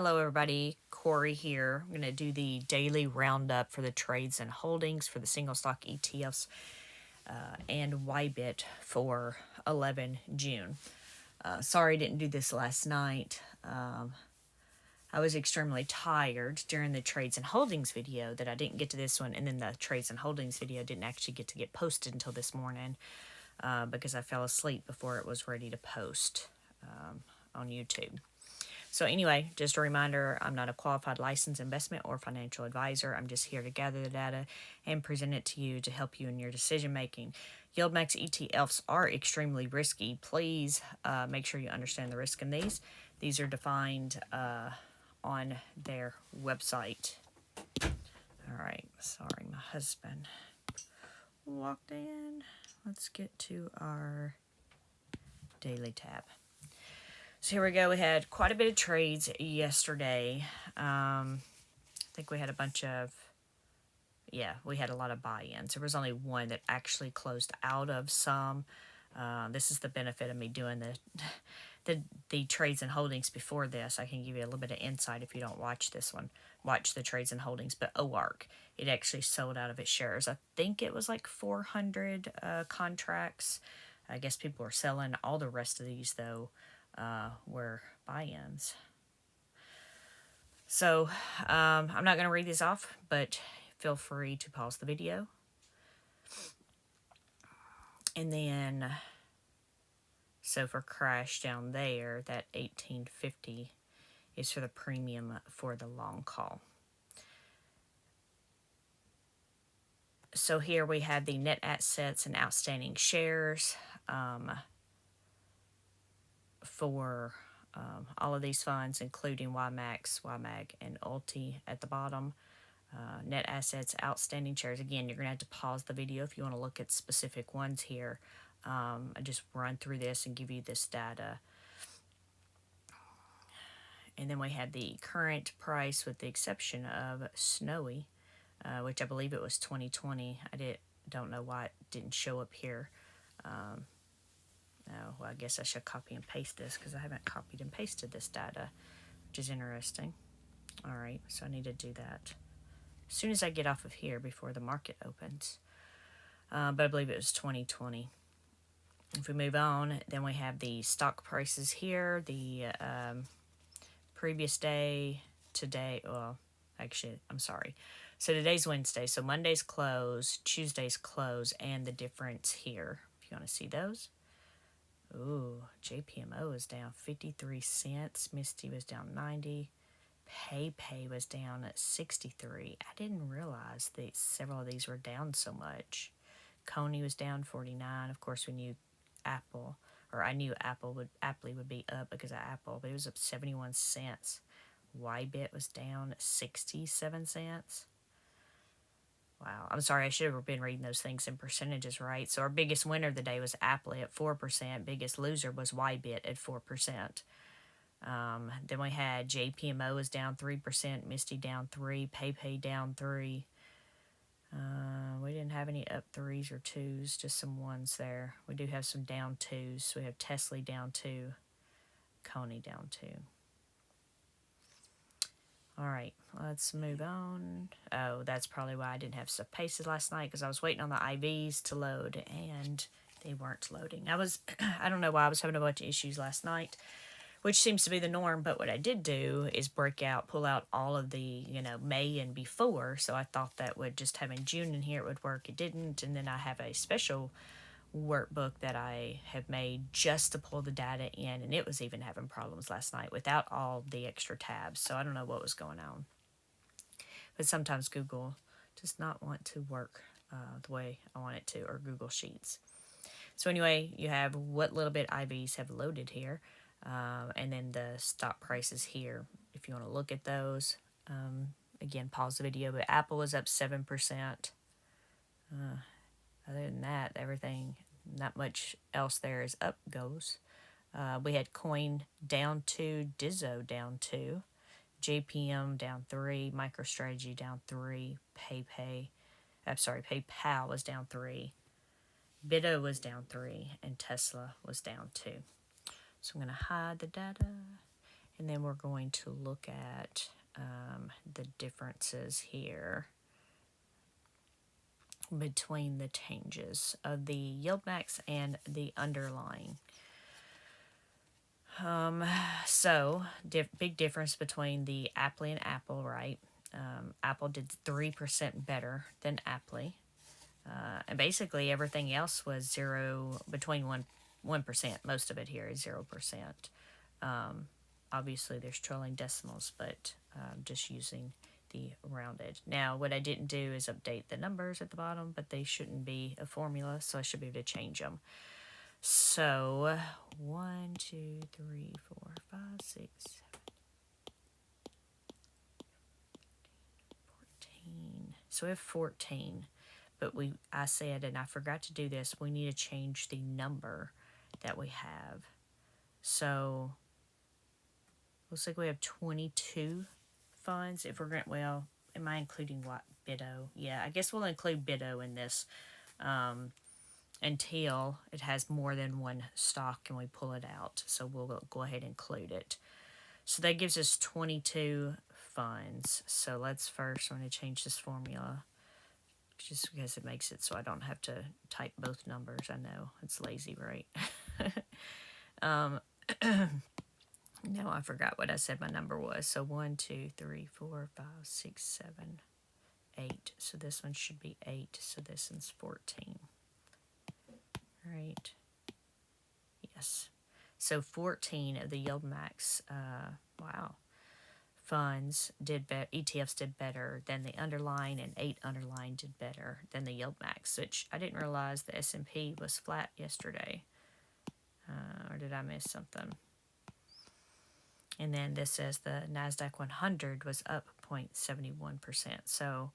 Hello everybody, Corey here. I'm going to do the daily roundup for the trades and holdings for the single stock ETFs and YBIT for 11 June. Sorry I didn't do this last night. I was extremely tired during the trades and holdings video that I didn't get to this one, and then the trades and holdings video didn't actually get posted until this morning because I fell asleep before it was ready to post on YouTube. So anyway, just a reminder, I'm not a qualified licensed investment or financial advisor. I'm just here to gather the data and present it to you to help you in your decision making. YieldMax ETFs are extremely risky. Please make sure you understand the risk in these. These are defined on their website. All right, sorry, my husband walked in. Let's get to our daily tab. So here we go. We had quite a bit of trades yesterday. I think we had a bunch of, we had a lot of buy-ins. There was only one that actually closed out of some. This is the benefit of me doing the trades and holdings before this. I can give you a little bit of insight if you don't watch this one. Watch the trades and holdings, but OARC, it actually sold out of its shares. I think it was like 400 contracts. I guess people were selling. All the rest of these, though, were buy-ins. So I'm not going to read these off, but feel free to pause the video. And then, so for crash down there, that 1850 is for the premium for the long call. So here we have the net assets and outstanding shares for all of these funds, including YMAX, YMAG, and Ulti at the bottom. Net assets, outstanding shares. Again, you're going to have to pause the video if you want to look at specific ones here. I just run through this and give you this data. And then we had the current price with the exception of SNOY, which I believe it was 2020. Don't know why it didn't show up here. Well, I guess I should copy and paste this because I haven't copied and pasted this data, which is interesting. All right, so I need to do that as soon as I get off of here before the market opens. But I believe it was 2020. If we move on, then we have the stock prices here. The previous day, today, well, actually, I'm sorry. So today's Wednesday, so Monday's close, Tuesday's close, and the difference here, if you want to see those. Ooh, JPMO is down 53 cents. Misty was down 90. PayPay was down at 63. I didn't realize that several of these were down so much. Coney was down 49. Of course, we knew Apple, or I knew Apple would be up because of Apple, but it was up 71 cents. YBIT was down 67 cents. Wow, I'm sorry, I should have been reading those things in percentages, right? So our biggest winner of the day was Apple at 4%. Biggest loser was YBIT at 4%. Then we had JPMO was down 3%, Misty down 3%, PayPay down 3%. We didn't have any up 3s or 2s, just some 1s there. We do have some down 2s. So we have Tesla down 2, Coney down 2. All right, let's move on. Oh, that's probably why I didn't have stuff pasted last night, because I was waiting on the IVs to load, and they weren't loading. I don't know why I was having a bunch of issues last night, which seems to be the norm, but what I did do is pull out all of the, May and before, so I thought that would just having June in here, it would work. It didn't, and then I have a special workbook that I have made just to pull the data in, and it was even having problems last night without all the extra tabs, so I don't know what was going on. But sometimes Google does not want to work the way I want it to, or Google Sheets. So anyway, you have what little bit IVs have loaded here, and then the stock prices here, if you want to look at those. Again, pause the video, but Apple was up 7%. Other than that, everything, not much else there is up goes. We had Coin down 2, Dizzo down 2, JPM down 3, MicroStrategy down 3, PayPal was down 3, Bitto was down 3, and Tesla was down 2. So I'm going to hide the data, And then we're going to look at the differences here between the changes of the YieldMax and the underlying. So big difference between the Apply and Apple, right? Apple did 3% better than Apply. And basically everything else was zero, between 1%. Most of it here is 0%. Obviously there's trailing decimals, but just using the rounded. Now what I didn't do is update the numbers at the bottom, but they shouldn't be a formula, so I should be able to change them. So 1, 2, 3, 4, 5, 6, 7, 14. So we have 14. But I said, and I forgot to do this, we need to change the number that we have. So looks like we have 22 funds. If we're going, well, am I including what? Biddo? Yeah, I guess we'll include Biddo in this until it has more than one stock and we pull it out. So we'll go ahead and include it. So that gives us 22 funds. So let's first, I'm going to change this formula just because it makes it so I don't have to type both numbers. I know, it's lazy, right? No, I forgot what I said my number was. So 1, 2, 3, 4, 5, 6, 7, 8. So this one should be 8. So this one's 14. Right? Yes. So 14 of the YieldMax, wow, funds did better, ETFs did better than the underlying, and 8 underlying did better than the YieldMax, which I didn't realize the S&P was flat yesterday. Or did I miss something? And then this says the NASDAQ 100 was up 0.71%. So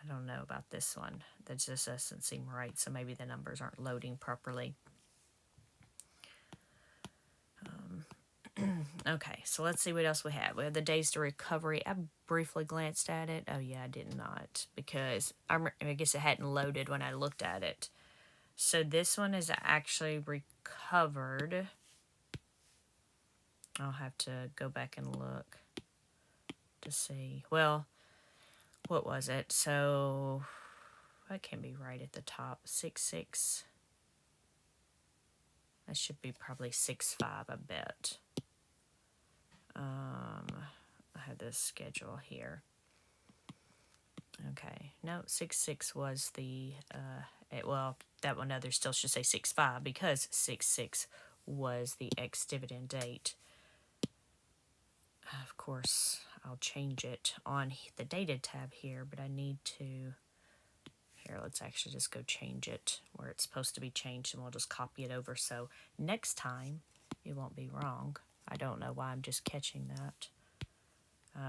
I don't know about this one. That just doesn't seem right. So maybe the numbers aren't loading properly. Okay, so let's see what else we have. We have the days to recovery. I briefly glanced at it. Oh yeah, I did not, because I guess it hadn't loaded when I looked at it. So this one is actually recovered. I'll have to go back and look to see. Well, what was it? So that can be right at the top. 6.6. That should be probably 6.5, I bet. I have this schedule here. Okay, no, 6.6 was the, well, that one other still should say 6.5 because 6.6 was the ex-dividend date. Of course, I'll change it on the data tab here, but I need to, here, let's actually just go change it where it's supposed to be changed, and we'll just copy it over so next time it won't be wrong. I don't know why I'm just catching that.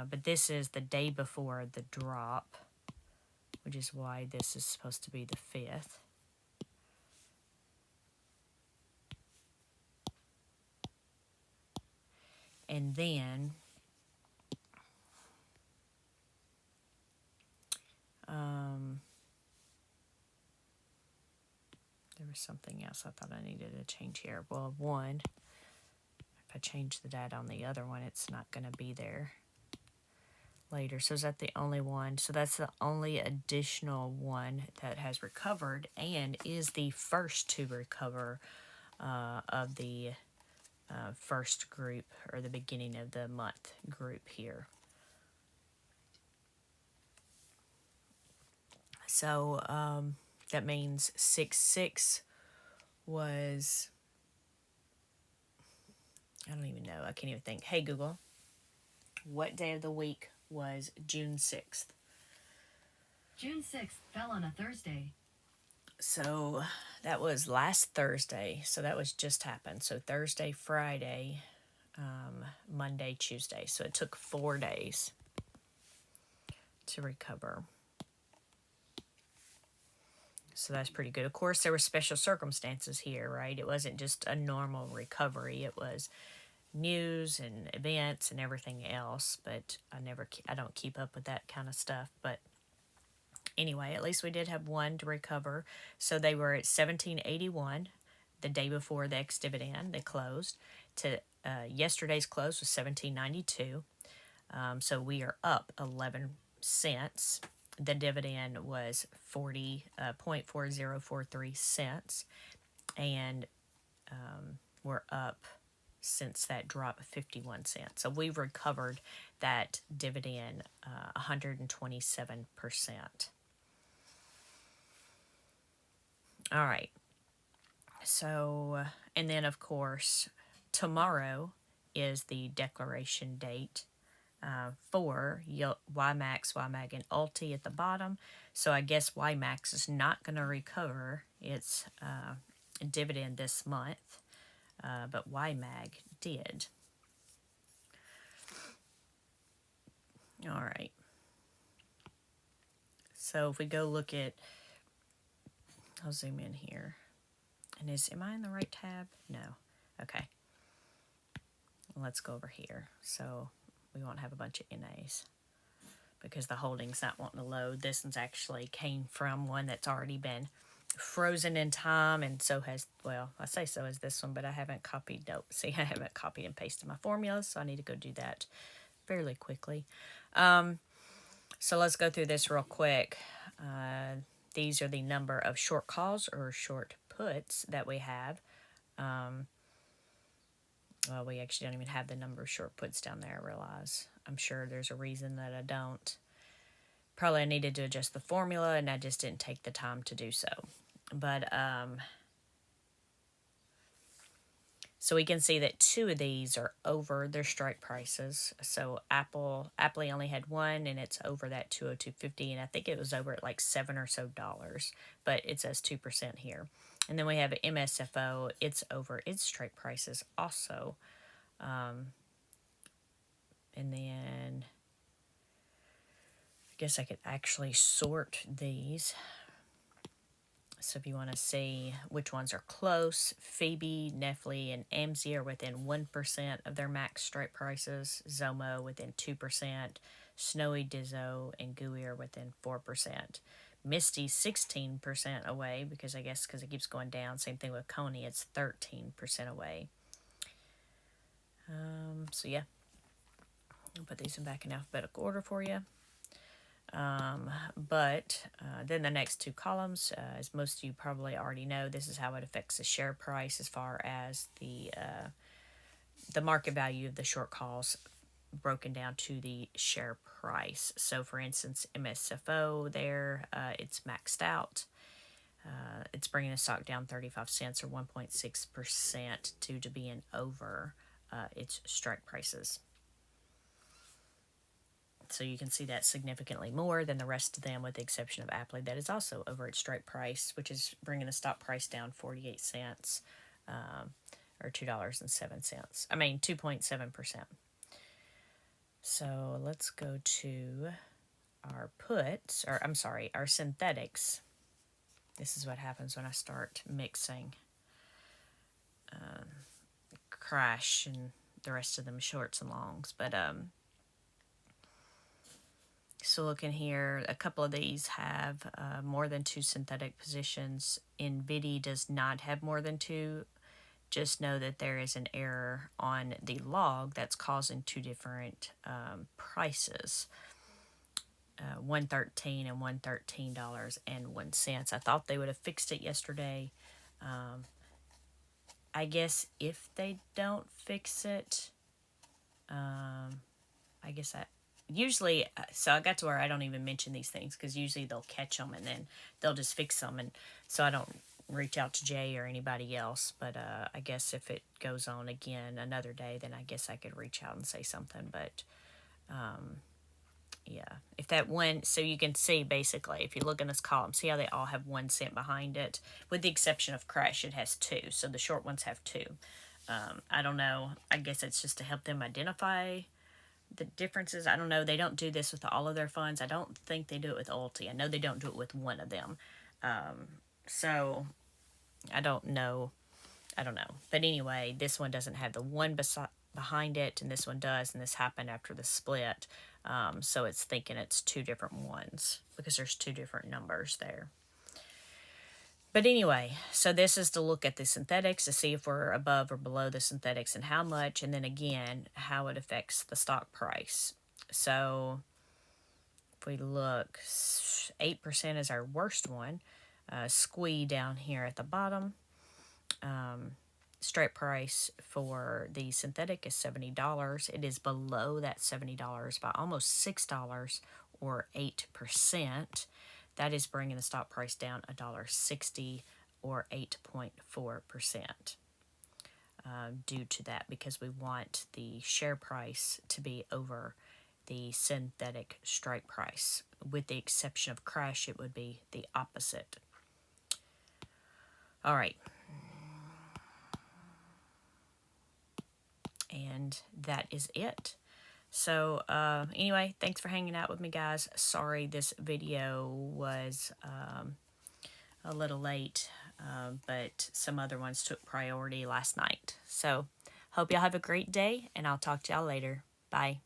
But this is the day before the drop, which is why this is supposed to be the 5th. And then there was something else I thought I needed to change here. Well, one, if I change the data on the other one, it's not going to be there later. So is that the only one? So that's the only additional one that has recovered and is the first to recover of the first group, or the beginning of the month group here. So that means 6.6 was, I don't even know, I can't even think. Hey Google, what day of the week was June 6th? June 6th fell on a Thursday. So that was last Thursday. So that was just happened. So Thursday, Friday, Monday, Tuesday. So it took 4 days to recover. So that's pretty good. Of course, there were special circumstances here, right? It wasn't just a normal recovery. It was news and events and everything else. But I don't keep up with that kind of stuff. But anyway, at least we did have one to recover. So they were at 1781 the day before the ex-dividend. They closed. to yesterday's close was $17.92. So we are up 11 cents. The dividend was 40.4043 cents, and we're up since that drop of 51 cents. So we've recovered that dividend 127%. All right. So, and then of course, tomorrow is the declaration date for YieldMax, YMAG, and Ulti at the bottom. So I guess YMAX is not going to recover its dividend this month, but YMAG did. All right. So if we go look at, I'll zoom in here. And am I in the right tab? No. Okay. Let's go over here. So we won't have a bunch of NAs because the holding's not wanting to load. This one's actually came from one that's already been frozen in time, and so has, well, I say so has this one, but I haven't copied, nope, see, I haven't copied and pasted my formulas, so I need to go do that fairly quickly. So let's go through this real quick. These are the number of short calls or short puts that we have. Well, we actually don't even have the number of short puts down there, I realize. I'm sure there's a reason that I don't. Probably I needed to adjust the formula, and I just didn't take the time to do so. But, so we can see that two of these are over their strike prices. So Apple only had one, and it's over that 202.50, and I think it was over at like $7 or so, but it says 2% here. And then we have MSFO, it's over its strike prices also. And then I guess I could actually sort these. So if you want to see which ones are close, Phoebe, Nestle, and AMSI are within 1% of their max strike prices. Zomo within 2%. SNOY, Dizzo, and GUI are within 4%. Misty 16% away because I guess because it keeps going down. Same thing with Coney, it's 13% away. So yeah, I'll put these in back in alphabetical order for you. But then the next two columns, as most of you probably already know, this is how it affects the share price as far as the market value of the short calls broken down to the share price. So for instance, MSFO there, it's maxed out. It's bringing the stock down 35 cents or 1.6% due to being over its strike prices. So you can see that significantly more than the rest of them, with the exception of Apple, that is also over its strike price, which is bringing the stock price down 48 cents or $2.07. I mean, 2.7%. So let's go to our puts, or I'm sorry, our synthetics. This is what happens when I start mixing crash and the rest of them shorts and longs. But so looking here, a couple of these have more than two synthetic positions. NVIDIA does not have more than two. Just know that there is an error on the log that's causing two different prices. $113 and $113.01. I thought they would have fixed it yesterday. I guess if they don't fix it, I guess usually, so I got to where I don't even mention these things because usually they'll catch them and then they'll just fix them, and so I don't reach out to Jay or anybody else. But I guess if it goes on again another day, then I guess I could reach out and say something. But yeah, if that one, so you can see basically, if you look in this column, see how they all have 1 cent behind it, with the exception of Crash, it has two. So the short ones have two. I don't know. I guess it's just to help them identify the differences. I don't know. They don't do this with all of their funds. I don't think they do it with Ulti. I know they don't do it with one of them. So I don't know. But anyway, this one doesn't have the one behind it, and this one does, and this happened after the split. So it's thinking it's two different ones because there's two different numbers there. But anyway, so this is to look at the synthetics to see if we're above or below the synthetics and how much, and then again, how it affects the stock price. So if we look, 8% is our worst one. Squee down here at the bottom. Strike price for the synthetic is $70. It is below that $70 by almost $6 or 8%. That is bringing the stock price down $1.60 or 8.4%. Due to that, because we want the share price to be over the synthetic strike price. With the exception of crash, it would be the opposite. All right. And that is it. So anyway, thanks for hanging out with me, guys. Sorry this video was a little late, but some other ones took priority last night. So hope y'all have a great day, and I'll talk to y'all later. Bye.